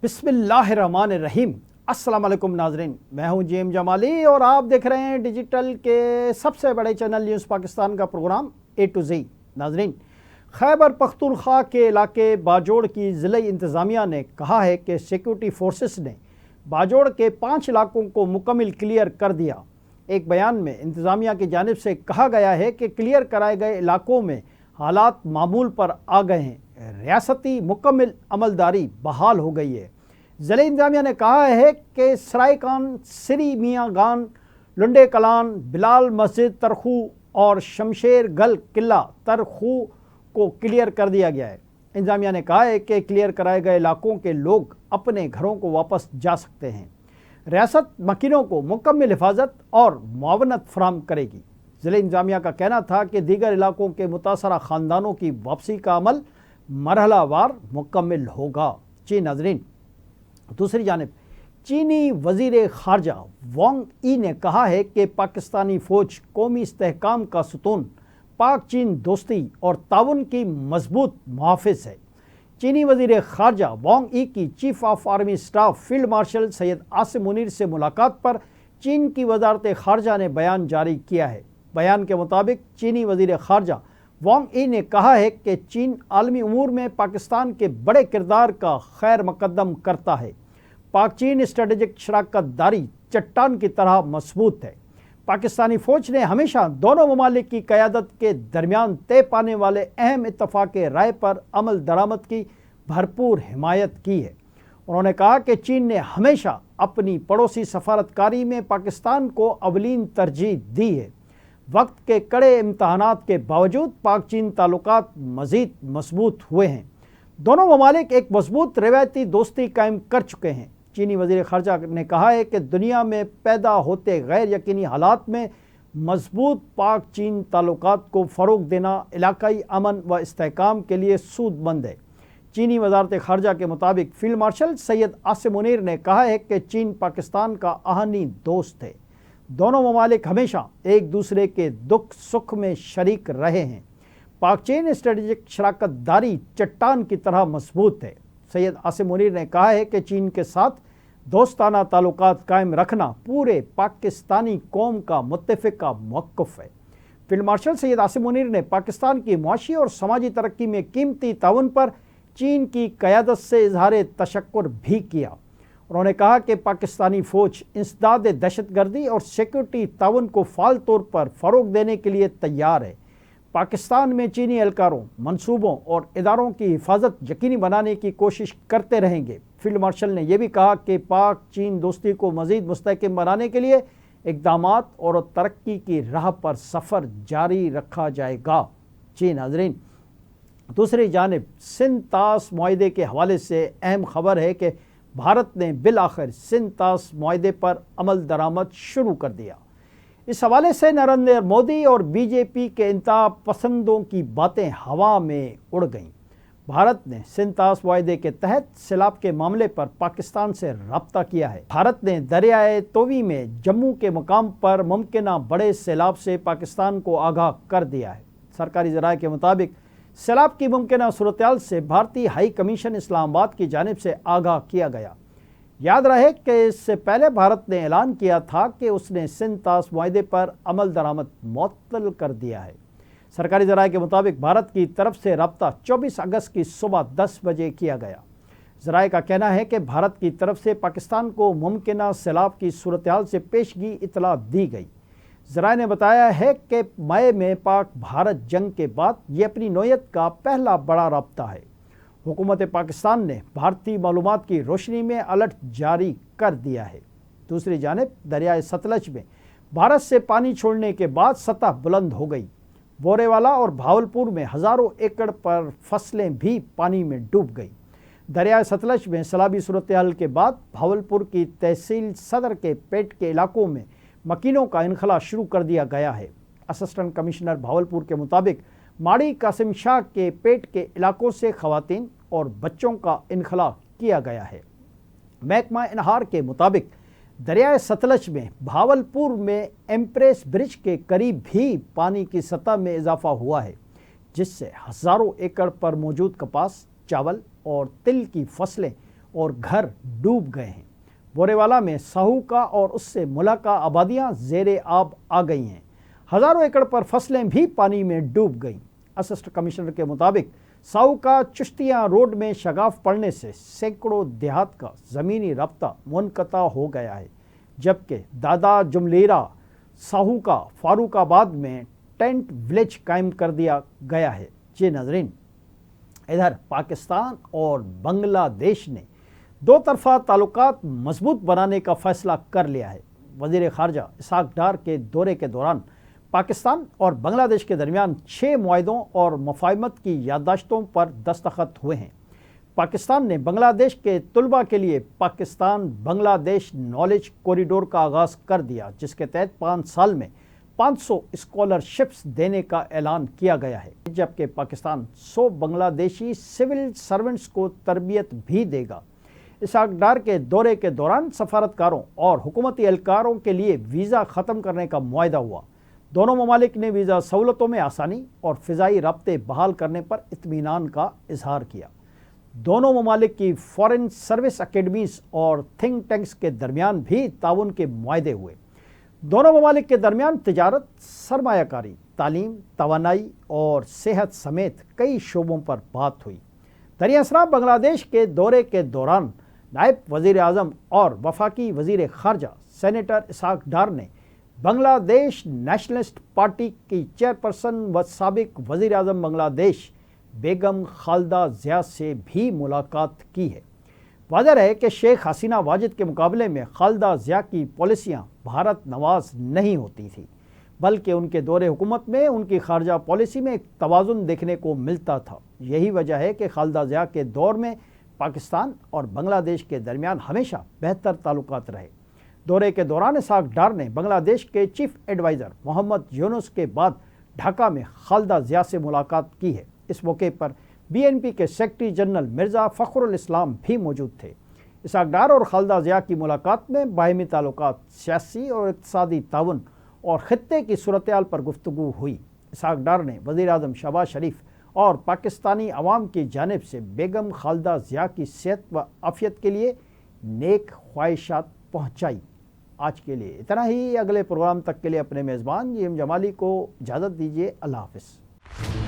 بسم اللہ الرحمن الرحیم۔ السلام علیکم ناظرین، میں ہوں جیم جمالی اور آپ دیکھ رہے ہیں ڈیجیٹل کے سب سے بڑے چینل نیوز پاکستان کا پروگرام اے ٹو زی۔ ناظرین، خیبر پختونخوا کے علاقے باجوڑ کی ضلعی انتظامیہ نے کہا ہے کہ سیکیورٹی فورسز نے باجوڑ کے 5 علاقوں کو مکمل کلیئر کر دیا۔ ایک بیان میں انتظامیہ کی جانب سے کہا گیا ہے کہ کلیئر کرائے گئے علاقوں میں حالات معمول پر آ گئے ہیں، ریاستی مکمل عملداری بحال ہو گئی ہے۔ ضلعی انتظامیہ نے کہا ہے کہ سرائے کان، سری میاں گان، لنڈے کلان، بلال مسجد ترخو اور شمشیر گل قلعہ ترخو کو کلیئر کر دیا گیا ہے۔ انتظامیہ نے کہا ہے کہ کلیئر کرائے گئے علاقوں کے لوگ اپنے گھروں کو واپس جا سکتے ہیں۔ ریاست مکینوں کو مکمل حفاظت اور معاونت فراہم کرے گی۔ ضلع انتظامیہ کا کہنا تھا کہ دیگر علاقوں کے متاثرہ خاندانوں کی واپسی کا عمل مرحلہ وار مکمل ہوگا۔ جی ناظرین، دوسری جانب چینی وزیر خارجہ وانگ ای نے کہا ہے کہ پاکستانی فوج قومی استحکام کا ستون، پاک چین دوستی اور تعاون کی مضبوط محافظ ہے۔ چینی وزیر خارجہ وانگ ای کی chief of army staff field marshal Syed Asim Munir سے ملاقات پر چین کی وزارت خارجہ نے بیان جاری کیا ہے۔ بیان کے مطابق چینی وزیر خارجہ وانگ ای نے کہا ہے کہ چین عالمی امور میں پاکستان کے بڑے کردار کا خیر مقدم کرتا ہے۔ پاک چین اسٹریٹجک شراکت داری چٹان کی طرح مضبوط ہے۔ پاکستانی فوج نے ہمیشہ دونوں ممالک کی قیادت کے درمیان طے پانے والے اہم اتفاق رائے پر عمل درآمد کی بھرپور حمایت کی ہے۔ انہوں نے کہا کہ چین نے ہمیشہ اپنی پڑوسی سفارتکاری میں پاکستان کو اولین ترجیح دی ہے۔ وقت کے کڑے امتحانات کے باوجود پاک چین تعلقات مزید مضبوط ہوئے ہیں۔ دونوں ممالک ایک مضبوط روایتی دوستی قائم کر چکے ہیں۔ چینی وزیر خارجہ نے کہا ہے کہ دنیا میں پیدا ہوتے غیر یقینی حالات میں مضبوط پاک چین تعلقات کو فروغ دینا علاقائی امن و استحکام کے لیے سود مند ہے۔ چینی وزارت خارجہ کے مطابق فیلڈ مارشل سید عاصم منیر نے کہا ہے کہ چین پاکستان کا آہنی دوست ہے۔ دونوں ممالک ہمیشہ ایک دوسرے کے دکھ سکھ میں شریک رہے ہیں۔ پاک چین اسٹریٹجک شراکت داری چٹان کی طرح مضبوط ہے۔ سید عاصم منیر نے کہا ہے کہ چین کے ساتھ دوستانہ تعلقات قائم رکھنا پورے پاکستانی قوم کا متفقہ موقف ہے۔ فیلڈ مارشل سید عاصم منیر نے پاکستان کی معاشی اور سماجی ترقی میں قیمتی تعاون پر چین کی قیادت سے اظہار تشکر بھی کیا۔ انہوں نے کہا کہ پاکستانی فوج انسداد دہشت گردی اور سیکورٹی تعاون کو فعال طور پر فروغ دینے کے لیے تیار ہے۔ پاکستان میں چینی اہلکاروں، منصوبوں اور اداروں کی حفاظت یقینی بنانے کی کوشش کرتے رہیں گے۔ فیلڈ مارشل نے یہ بھی کہا کہ پاک چین دوستی کو مزید مستحکم بنانے کے لیے اقدامات اور ترقی کی راہ پر سفر جاری رکھا جائے گا۔ جی ناظرین، دوسری جانب سندھ طاس معاہدے کے حوالے سے اہم خبر ہے کہ بھارت نے بالآخر سندھ طاس معاہدے پر عمل درآمد شروع کر دیا۔ اس حوالے سے نریندر مودی اور بی جے پی کے انتہا پسندوں کی باتیں ہوا میں اڑ گئیں۔ بھارت نے سندھ طاس معاہدے کے تحت سیلاب کے معاملے پر پاکستان سے رابطہ کیا ہے۔ بھارت نے دریائے توی میں جموں کے مقام پر ممکنہ بڑے سیلاب سے پاکستان کو آگاہ کر دیا ہے۔ سرکاری ذرائع کے مطابق سیلاب کی ممکنہ صورتحال سے بھارتی ہائی کمیشن اسلام آباد کی جانب سے آگاہ کیا گیا۔ یاد رہے کہ اس سے پہلے بھارت نے اعلان کیا تھا کہ اس نے سندھ طاس معاہدے پر عمل درآمد معطل کر دیا ہے۔ سرکاری ذرائع کے مطابق بھارت کی طرف سے رابطہ 24 اگست کی صبح 10 بجے کیا گیا۔ ذرائع کا کہنا ہے کہ بھارت کی طرف سے پاکستان کو ممکنہ سیلاب کی صورتحال سے پیشگی اطلاع دی گئی۔ ذرائع نے بتایا ہے کہ مئی میں پاک بھارت جنگ کے بعد یہ اپنی نوعیت کا پہلا بڑا رابطہ ہے۔ حکومت پاکستان نے بھارتی معلومات کی روشنی میں الرٹ جاری کر دیا ہے۔ دوسری جانب دریائے ستلج میں بھارت سے پانی چھوڑنے کے بعد سطح بلند ہو گئی۔ بورے والا اور بھاولپور میں ہزاروں ایکڑ پر فصلیں بھی پانی میں ڈوب گئی۔ دریائے ستلج میں سیلابی صورتحال کے بعد بھاولپور کی تحصیل صدر کے پیٹ کے علاقوں میں مکینوں کا انخلا شروع کر دیا گیا ہے۔ اسسٹنٹ کمشنر بھاولپور کے مطابق ماڑی قاسم شاہ کے پیٹ کے علاقوں سے خواتین اور بچوں کا انخلا کیا گیا ہے۔ محکمہ انہار کے مطابق دریائے ستلج میں بھاولپور میں ایمپریس برج کے قریب بھی پانی کی سطح میں اضافہ ہوا ہے، جس سے ہزاروں ایکڑ پر موجود کپاس، چاول اور تل کی فصلیں اور گھر ڈوب گئے ہیں۔ بورے والا میں ساہو کا اور اس سے ملحقہ آبادیاں زیر آب آ گئی ہیں۔ ہزاروں ایکڑ پر فصلیں بھی پانی میں ڈوب گئیں۔ اسسٹنٹ کمشنر کے مطابق ساہو کا چشتیاں روڈ میں شگاف پڑنے سے سینکڑوں دیہات کا زمینی رابطہ منقطع ہو گیا ہے، جبکہ دادا جملیرا ساہو کا فاروق آباد میں ٹینٹ ولیج قائم کر دیا گیا ہے۔ جی ناظرین، ادھر پاکستان اور بنگلہ دیش نے دو طرفہ تعلقات مضبوط بنانے کا فیصلہ کر لیا ہے۔ وزیر خارجہ اسحاق ڈار کے دورے کے دوران پاکستان اور بنگلہ دیش کے درمیان 6 معاہدوں اور مفاہمت کی یادداشتوں پر دستخط ہوئے ہیں۔ پاکستان نے بنگلہ دیش کے طلباء کے لیے پاکستان بنگلہ دیش نالج کوریڈور کا آغاز کر دیا، جس کے تحت 5 سال میں 500 اسکالرشپس دینے کا اعلان کیا گیا ہے، جبکہ پاکستان 100 بنگلہ دیشی سول سرونٹس کو تربیت بھی دے گا۔ اسحاق ڈار کے دورے کے دوران سفارتکاروں اور حکومتی اہلکاروں کے لیے ویزا ختم کرنے کا معاہدہ ہوا۔ دونوں ممالک نے ویزا سہولتوں میں آسانی اور فضائی رابطے بحال کرنے پر اطمینان کا اظہار کیا۔ دونوں ممالک کی فارن سروس اکیڈمیز اور تھنک ٹینکس کے درمیان بھی تعاون کے معاہدے ہوئے۔ دونوں ممالک کے درمیان تجارت، سرمایہ کاری، تعلیم، توانائی اور صحت سمیت کئی شعبوں پر بات ہوئی۔ دریں اثنا بنگلہ دیش کے دورے کے دوران نائب وزیر اعظم اور وفاقی وزیر خارجہ سینیٹر اسحاق ڈار نے بنگلہ دیش نیشنلسٹ پارٹی کی چیئرپرسن و سابق وزیر اعظم بنگلہ دیش بیگم خالدہ ضیاء سے بھی ملاقات کی ہے۔ واضح ہے کہ شیخ حسینہ واجد کے مقابلے میں خالدہ ضیاء کی پالیسیاں بھارت نواز نہیں ہوتی تھیں، بلکہ ان کے دور حکومت میں ان کی خارجہ پالیسی میں ایک توازن دیکھنے کو ملتا تھا۔ یہی وجہ ہے کہ خالدہ ضیاء کے دور میں پاکستان اور بنگلہ دیش کے درمیان ہمیشہ بہتر تعلقات رہے۔ دورے کے دوران اسحاق ڈار نے بنگلہ دیش کے چیف ایڈوائزر محمد یونس کے بعد ڈھاکہ میں خالدہ ضیاء سے ملاقات کی ہے۔ اس موقع پر BNP کے سیکرٹری جنرل مرزا فخر الاسلام بھی موجود تھے۔ اسحاق ڈار اور خالدہ ضیاء کی ملاقات میں باہمی تعلقات، سیاسی اور اقتصادی تعاون اور خطے کی صورتحال پر گفتگو ہوئی۔ اسحاق ڈار نے وزیر اعظم شہباز شریف اور پاکستانی عوام کی جانب سے بیگم خالدہ ضیاء کی صحت و عافیت کے لیے نیک خواہشات پہنچائی۔ آج کے لیے اتنا ہی۔ اگلے پروگرام تک کے لیے اپنے میزبان جیم جمالی کو اجازت دیجیے۔ اللہ حافظ۔